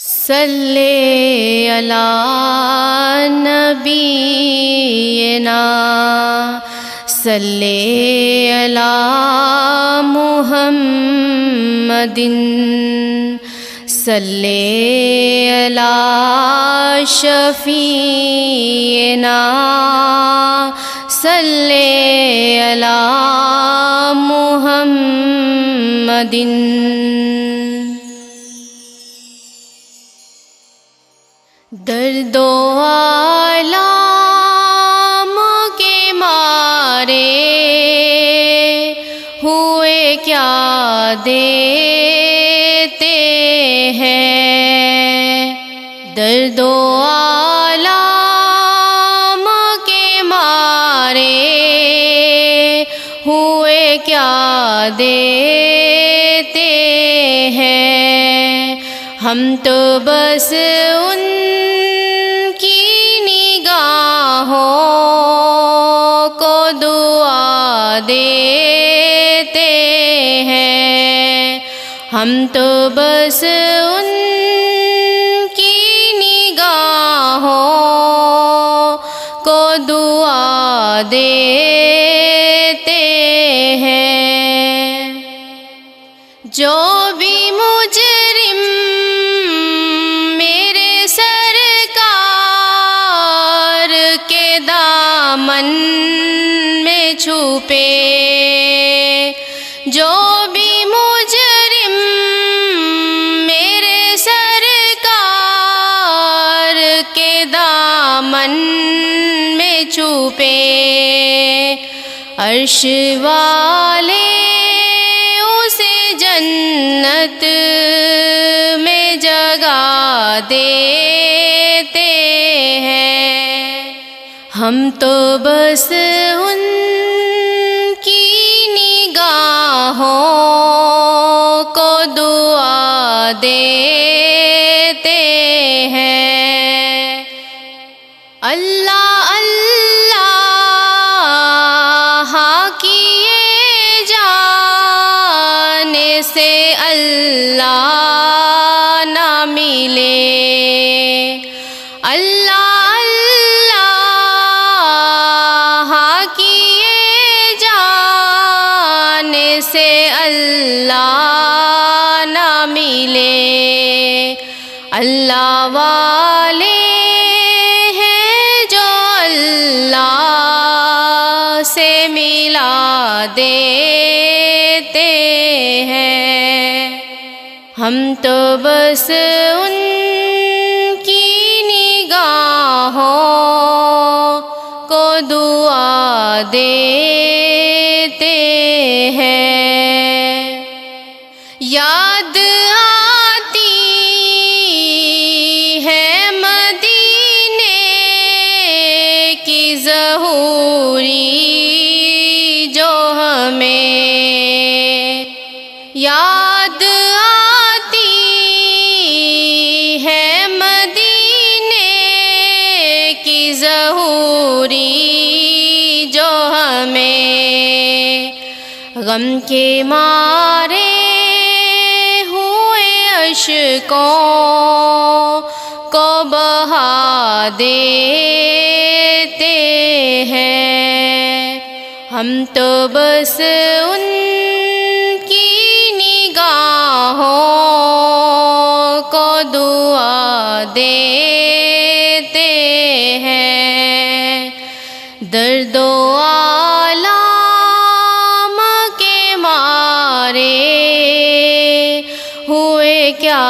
صلی علی نبینا صلی علی محمد صلی علی شفیعنا صلی علی محمد۔ درد و آلام کے مارے ہوئے کیا دیتے ہیں، درد و آلام کے مارے ہوئے کیا دیتے ہیں، ہم تو بس ان کو دعا دیتے ہیں، ہم تو بس ان کی نگاہوں کو دعا دیتے ہیں۔ جو بھی مجرم میرے سرکار کے دامن میں چھپے، جو بھی مجرم میرے سرکار کے دامن میں چھپے، عرش والے اسے جنت میں جگہ دیتے ہیں، ہم تو بس ان کی نگاہوں کو دعا دیتے ہیں۔ اللہ اللہ کیے جانے سے اللہ نہ ملے، اللہ سے اللہ نہ ملے، اللہ والے ہیں جو اللہ سے ملا دیتے ہیں، ہم تو بس ان کی نگاہوں کو دعا دیتے ہیں۔ یاد آتی ہے مدینے کی ظہوری جو ہمیں، یاد آتی ہے مدینے کی ظہوری جو ہمیں، غم کے مارے ہوئے اشکوں کو بہا دیتے ہیں، ہم تو بس ان کی نگاہوں کو دعا دیتے ہیں۔ درد و ہوئے کیا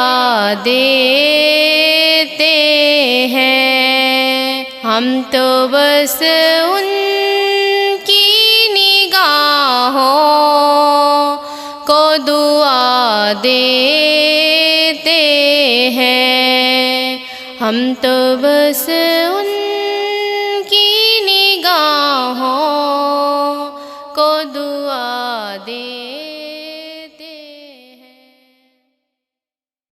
دیتے ہیں، ہم تو بس ان کی نگاہوں کو دعا دیتے ہیں، ہم تو بس ان کی نگاہوں